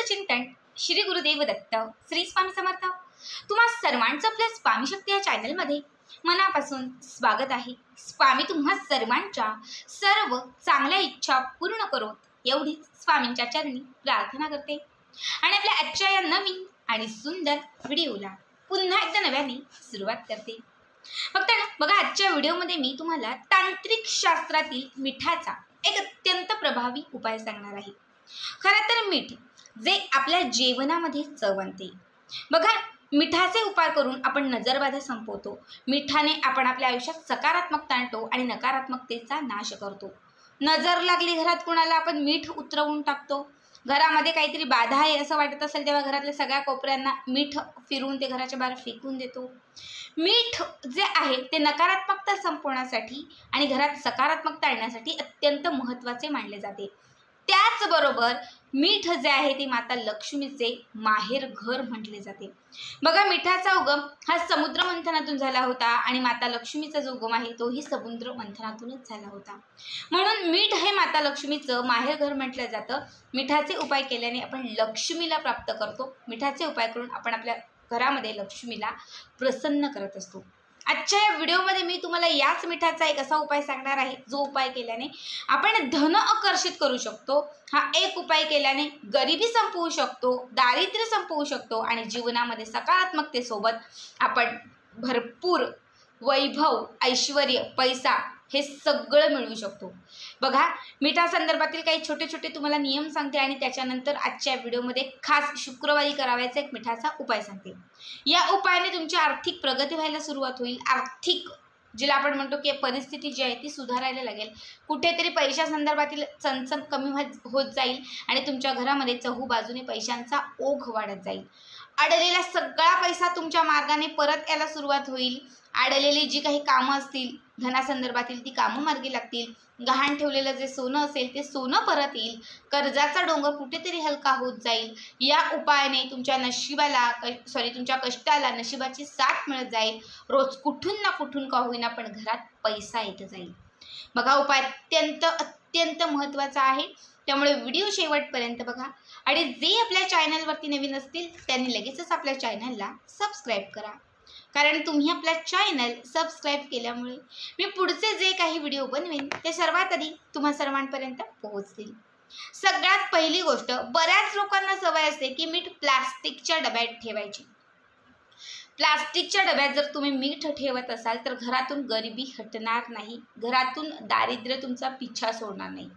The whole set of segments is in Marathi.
चिंतन श्री गुरुदेव दत्त श्री स्वामी समर्थ। तुम्हा सर्वांचं आपल्या स्वामी शक्ती या चॅनलमध्ये मनापासून स्वागत आहे। स्वामी तुम्हा सर्वांच्या सर्व चांगल्या इच्छा पूर्ण करोत एवढीच स्वामींच्या चरणी प्रार्थना करते आणि आपल्या आजच्या या नवीन आणि सुंदर व्हिडिओला पुन्हा एकदा नव्याने सुरुवात करते। फक्त बघा, आजच्या व्हिडिओमध्ये मी तुम्हाला तांत्रिक शास्त्रातील मिठाचा एक अत्यंत प्रभावी उपाय सांगणार आहे। खरं तर मीठ जे आपल्या जेवणामध्ये चव आणते। बघा, मिठाचे उपाय करून आपण नजरबाधा संपवतो। मिठाने आपण आपल्या आयुष्यात सकारात्मकता आणतो आणि नकारात्मकतेचा नाश करतो। नजर लागली घरात कुणाला, आपण मीठ उतरवून टाकतो। घरामध्ये काहीतरी बाधा आहे असं वाटत असेल तेव्हा घरातल्या सगळ्या कोपऱ्यांना मीठ फिरवून ते घराच्या बाहेर फेकून देतो। मीठ जे आहे ते नकारात्मकता संपवण्यासाठी आणि घरात सकारात्मकता आणण्यासाठी अत्यंत महत्त्वाचे मानले जाते। त्याचबरोबर मीठ जे आहे ते माता लक्ष्मीचे माहेर घर म्हटले जाते। बघा, मिठाचा उगम हा समुद्र मंथनातून झाला होता आणि माता लक्ष्मीचा जो उगम आहे तोही समुद्र मंथनातूनच झाला होता। म्हणून मीठ हे माता लक्ष्मीचं माहेर घर म्हटलं जातं। मिठाचे उपाय केल्याने आपण लक्ष्मीला प्राप्त करतो। मिठाचे उपाय करून आपण आपल्या घरामध्ये लक्ष्मीला प्रसन्न करत असतो। आजच्या या व्हिडिओमध्ये मी तुम्हाला याच मिठाचा एक असा उपाय सांगणार आहे जो उपाय केल्याने आपण धन आकर्षित करू शकतो। हा एक उपाय केल्याने गरिबी संपवू शकतो, दारिद्र्य संपवू शकतो आणि जीवनामध्ये सकारात्मकतेसोबत आपण भरपूर वैभव, ऐश्वर्य, पैसा हे सगळं मिळवू शकतो। बघा, मिठा संदर्भातील काही छोटे छोटे तुम्हाला नियम सांगते आणि त्याच्यानंतर आजच्या व्हिडिओमध्ये खास शुक्रवारी करावायचा एक मिठाचा उपाय सांगते। या उपायाने तुमची आर्थिक प्रगती व्हायला सुरुवात होईल। आर्थिक जिला आपण म्हणतो की परिस्थिती जी आहे ती सुधारायला लागेल। कुठेतरी पैशा संदर्भातील चणचण कमी होत जाईल आणि तुमच्या घरामध्ये चहूबाजूने पैशांचा ओघ वाढत जाईल। अडलेला सगळा पैसा तुमच्या मार्गाने परत यायला सुरुवात होईल। अडलेली जी काही कामं असतील धनासंदर्भातील ती कामं मार्गी लागतील। गहाण ठेवलेलं जे सोनं असेल ते सोनं परत येईल। कर्जाचा डोंगर कुठेतरी हलका होत जाईल। या उपायाने तुमच्या नशिबाला तुमच्या कष्टाला नशिबाची साथ मिळत जाईल। रोज कुठून ना कुठून का होईना पण घरात पैसा येत जाईल। बघा, उपाय अत्यंत महत्त्वाचा आहे, त्यामुळे व्हिडिओ शेवटपर्यंत बघा आणि जे आपल्या चॅनलवरती नवीन असतील त्यांनी लगेचच आपल्या चॅनलला सबस्क्राईब करा, कारण तुम्ही आपला चॅनल सबस्क्राईब केल्यामुळे मी पुढचे जे काही व्हिडिओ बनवेन ते सर्वात आधी तुम्हा सर्वांपर्यंत पोहोचतील। सगळ्यात पहिली गोष्ट, बऱ्याच लोकांना सवय असते की मीठ प्लास्टिकच्या डब्यात ठेवायची। प्लास्टिकच्या डब्यात जर तुम्ही मीठ ठेवत असाल तर घरातून गरिबी हटणार नाही, घरातून दारिद्र्य तुमचा पिछा सोडणार नाही।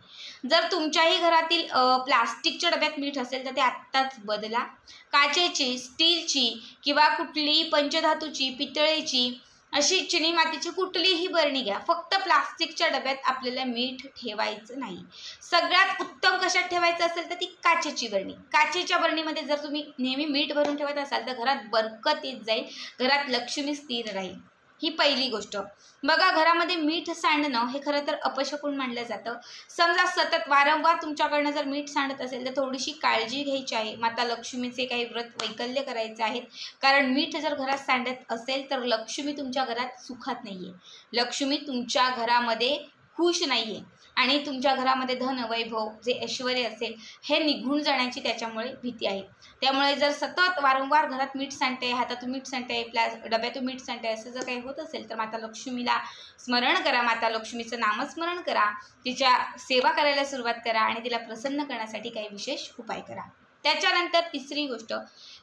जर तुमच्याही घरातील प्लास्टिकच्या डब्यात मीठ असेल तर ते आत्ताच बदला। काचेची, स्टीलची किंवा कुठलीही पंचधातूची, पितळेची, अशी चिनी मातीची कुठलीही बरणी घ्या, फक्त प्लास्टिकच्या डब्यात आपल्याला मीठ ठेवायचं नाही। सगळ्यात उत्तम कशात ठेवायचं असेल तर ती काचेची बरणी। काचेच्या बरणीमध्ये जर तुम्ही नेहमी मीठ भरून ठेवत असाल तर घरात बरकत येत जाईल, घरात लक्ष्मी स्थिर राहील। ही पहिली गोष्ट। बघा, घरामध्ये मीठ सांडणं हे खरं तर अपशकुन मानलं जातं। समजा सतत वारंवार तुमच्याकडनं जर मीठ सांडत असेल तर थोडीशी काळजी घ्यायची आहे। माता लक्ष्मीचे काही व्रत वैकल्य करायचे आहेत, कारण मीठ जर घरात सांडत असेल तर लक्ष्मी तुमच्या घरात सुखात नाहीये, लक्ष्मी तुमच्या घरामध्ये खुश नाहीये आणि तुमच्या घरामध्ये धन, वैभव, जे ऐश्वर्य असेल हे निघून जाण्याची त्याच्यामुळे भीती आहे। त्यामुळे जर सतत वारंवार घरात मीठ सांडते, हातातून मीठ सांडते, डब्यातून मीठ सांडते असं जर काही होत असेल तर माता लक्ष्मीला स्मरण करा, माता लक्ष्मीचं नामस्मरण करा, तिच्या सेवा करायला सुरुवात करा आणि तिला प्रसन्न करण्यासाठी काही विशेष उपाय करा। त्याच्यानंतर तिसरी गोष्ट,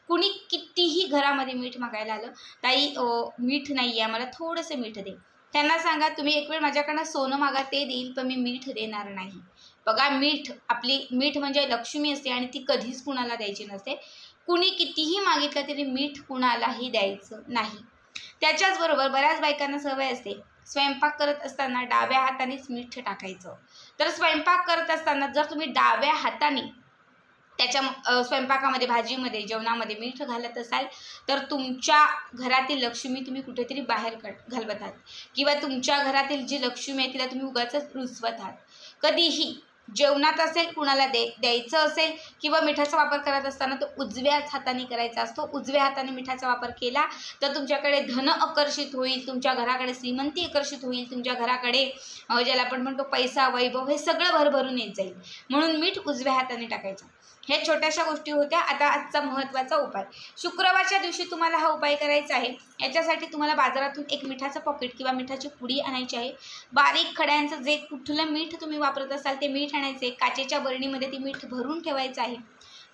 कुणी कितीही घरामध्ये मीठ मागायला आलं, ताई मीठ नाही आहे, मला थोडंसं मीठ दे, त्यांना सांगा तुम्ही एक वेळ माझ्याकडनं सोनं मागा, ते देईल पण मी मीठ देणार नाही। बघा, मीठ म्हणजे लक्ष्मी असते आणि ती कधीच कुणाला द्यायची नसते। कुणी कितीही मागितलं तरी मीठ कुणालाही द्यायचं नाही। त्याच्याचबरोबर बऱ्याच बायकांना सवय असते स्वयंपाक करत असताना डाव्या हातानेच मीठ टाकायचं। तर स्वयंपाक करत असताना जर तुम्ही डाव्या हाताने त्याच्या स्वयंपाकामध्ये, भाजीमध्ये, जेवणामध्ये मीठ घालत असाल तर तुमच्या घरातील लक्ष्मी तुम्ही कुठेतरी बाहेर घालवत आहात किंवा तुमच्या घरातील जी लक्ष्मी आहे तिला तुम्ही उगाचच रुसवत आहात। कधीही जेवणात असेल कुणाला द्यायचं असेल किंवा मिठाचा वापर करत असताना तो उजव्याच हाताने करायचा असतो। उजव्या हाताने मिठाचा वापर केला तर तुमच्याकडे धन आकर्षित होईल, तुमच्या घराकडे श्रीमंती आकर्षित होईल, तुमच्या घराकडे ज्याला आपण म्हणतो पैसा, वैभव हे सगळं भरभरून येत जाईल। म्हणून मीठ उजव्या हाताने टाकायचं। हे छोट्याशा गोष्टी होत्या. आता आजचा महत्त्वाचा उपाय. शुक्रवारच्या दिवशी तुम्हाला हा उपाय करायचा आहे. याच्यासाठी तुम्हाला बाजारातून एक मिठाचं पॉकेट किंवा मिठाची पुडी आणायची आहे. बारीक खड्यांचं जे कुठलं मीठ तुम्ही वापरत असाल ते मीठ आणायचे. काचेच्या बरणीमध्ये ते मीठ भरून ठेवायचं आहे.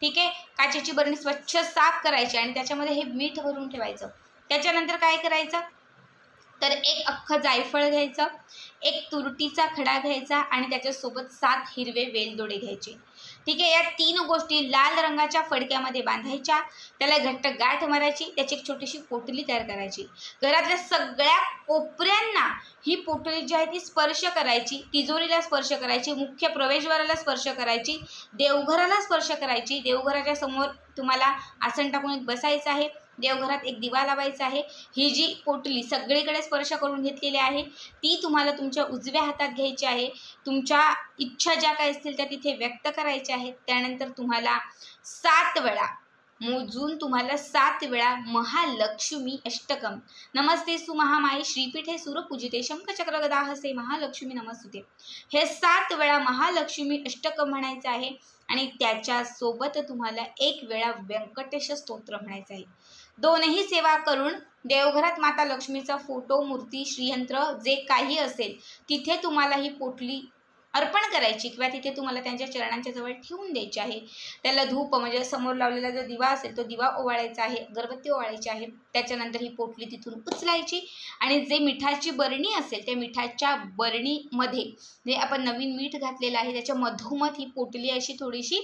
ठीक आहे. काचेची बरणी स्वच्छ साफ करायची आणि त्याच्यामध्ये हे मीठ भरून ठेवायचं. त्याच्यानंतर काय करायचं तर एक अख्खं जायफळ घ्यायचं, एक तुरटीचा खडा घ्यायचा आणि त्याच्यासोबत 7 हिरवे वेलदोडे घ्यायचे. ठीक आहे. या 3 गोष्टी लाल रंगाच्या फडक्यामध्ये बांधायच्या, त्याला घट्ट गाठ मारायची, त्याची एक छोटीशी पोटली तयार करायची. घरातल्या सगळ्या कोपऱ्यांना ही पोटली जी आहे ती स्पर्श करायची. तिजोरीला स्पर्श करायची, मुख्य प्रवेशद्वाराला स्पर्श करायची, देवघराला स्पर्श करायची. देवघराच्या समोर तुम्हाला आसन टाकून बसायचं आहे. देवघरात एक दिवा लावायचा आहे. ही जी पोटली सगळीकडे स्पर्श करून घेतलेली आहे ती तुम्हाला तुमच्या उजव्या हातात घ्यायची आहे. तुमच्या इच्छा ज्या काही असतील त्या तिथे व्यक्त करायच्या आहेत. त्यानंतर तुम्हाला 7 वेळा मोजून तुम्हाला 7 वेळा महालक्ष्मी अष्टकम नमस्ते सुमहामाई श्रीपीठे सुरपूजिते शंखचक्र गदा हसे महालक्ष्मी नमस्तुते हे 7 वेळा महालक्ष्मी अष्टकम म्हणायचं आहे. आणि त्याच्यासोबत तुम्हाला 1 वेळा व्यंकटेश स्तोत्र म्हणायचं आहे. दोनही सेवा करून देवघरात माता लक्ष्मीचा फोटो, मूर्ती, श्रीयंत्र जे काही असेल तिथे तुम्हाला ही पोटली अर्पण करायची किंवा तिथे तुम्हाला त्यांच्या चरणांच्या जवळ ठेवून द्यायची आहे. त्याला धूप म्हणजे समोर लावलेला जो दिवा असेल तो दिवा ओवाळायचा आहे, अगरबत्ती ओवाळायची आहे. त्याच्यानंतर ही पोटली तिथून उचलायची आणि जे मिठाची बरणी असेल त्या मिठाच्या बरणीमध्ये जे आपण नवीन मीठ घातलेलं आहे त्याच्या मधोमध ही पोटली अशी थोडीशी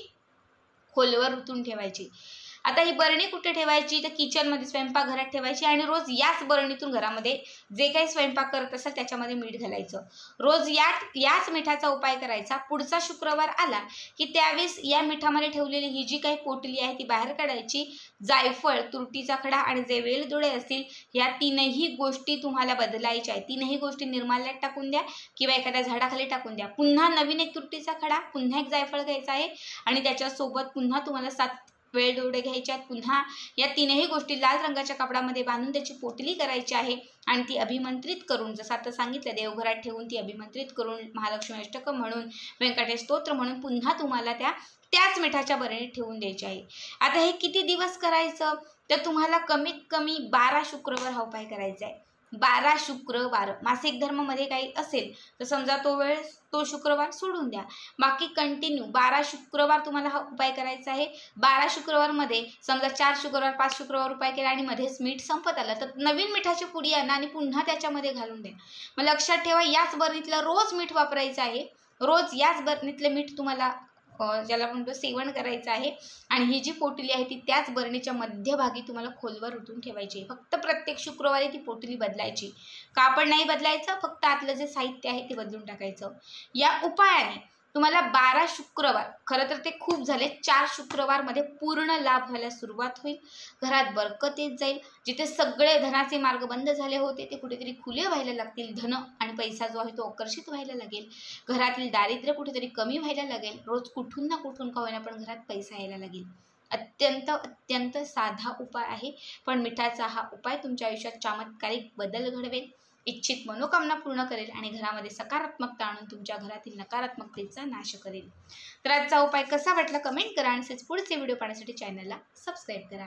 खोलवर ओतून ठेवायची. आता ही बरणी कुठे ठेवायची तर किचनमध्ये स्वयंपाकघरात ठेवायची आणि रोज याच बरणीतून घरामध्ये जे काही स्वयंपाक करत असाल त्याच्यामध्ये मीठ घालायचं. रोज याच मिठाचा उपाय करायचा. पुढचा शुक्रवार आला की त्यावेळेस या मिठामध्ये ठेवलेली ही जी काही पोटली आहे ती बाहेर काढायची. जायफळ, तुरटीचा खडा आणि जे वेलदोडे असतील या 3ही गोष्टी तुम्हाला बदलायच्या आहेत. 3ही गोष्टी निर्माल्यात टाकून द्या किंवा एखाद्या झाडाखाली टाकून द्या. पुन्हा नवीन एक तुरटीचा खडा, पुन्हा एक जायफळ घ्यायचा आहे आणि त्याच्यासोबत पुन्हा तुम्हाला 7 वेलदोडे घ्यायचे आहेत. पुन्हा या 3ही गोष्टी लाल रंगाच्या कापडामध्ये बांधून त्याची पोटली करायची आहे आणि ती अभिमंत्रित करून जसं आता सांगितलं देवघरात ठेवून ती अभिमंत्रित करून महालक्ष्मी अष्टकम म्हणून व्यंकटेश स्तोत्र म्हणून पुन्हा तुम्हाला त्याच मिठाच्या बरणीत ठेवून द्यायची आहे. आता हे किती दिवस करायचं तर तुम्हाला कमीत कमी 12 शुक्रवार हा उपाय करायचा आहे. 12 शुक्रवार मासिक धर्मामध्ये काही असेल तर समजा तो शुक्रवार सोडून द्या. बाकी कंटिन्यू 12 शुक्रवार तुम्हाला हा उपाय करायचा आहे. 12 शुक्रवारमध्ये समजा 4 शुक्रवार 5 शुक्रवार उपाय केला आणि मध्येच मीठ संपत आलं तर नवीन मिठाची पुडी आणा आणि पुन्हा त्याच्यामध्ये घालून द्या. मग लक्षात ठेवा याच बरणीतलं रोज मीठ वापरायचं आहे. रोज याच बरणीतलं मीठ तुम्हाला ज्याला म्हणतो सेवन करायचं आहे आणि ही जी पोटली आहे ती त्याच बरणीच्या मध्यभागी तुम्हाला खोलवर ओतून ठेवायची आहे. फक्त प्रत्येक शुक्रवारी ती पोटली बदलायची. कापड नाही बदलायचं, फक्त आतलं जे साहित्य आहे ते बदलून टाकायचं. या उपायाने तुम्हाला 12 शुक्रवार, खरं तर ते खूप झाले, 4 शुक्रवारमध्ये पूर्ण लाभ व्हायला सुरुवात होईल. घरात बरकत येत जाईल. जिथे सगळे धनाचे मार्ग बंद झाले होते ते कुठेतरी खुले व्हायला लागतील. धन आणि पैसा जो आहे तो आकर्षित व्हायला लागेल. घरातील दारिद्र्य कुठेतरी कमी व्हायला लागेल. रोज कुठून ना कुठून का होईना पण घरात पैसा यायला लागेल. अत्यंत साधा उपाय आहे पण मिठाचा हा उपाय तुमच्या आयुष्यात चमत्कारिक बदल घडवेल, इच्छित मनोकामना पूर्ण करेल आणि घरामध्ये सकारात्मकता आणून तुमच्या घरातील नकारात्मकतेचा नाश करेल. तर आजचा उपाय कसा वाटला कमेंट करा आणि पुढचे व्हिडिओ पाहण्यासाठी चॅनलला सबस्क्राईब करा.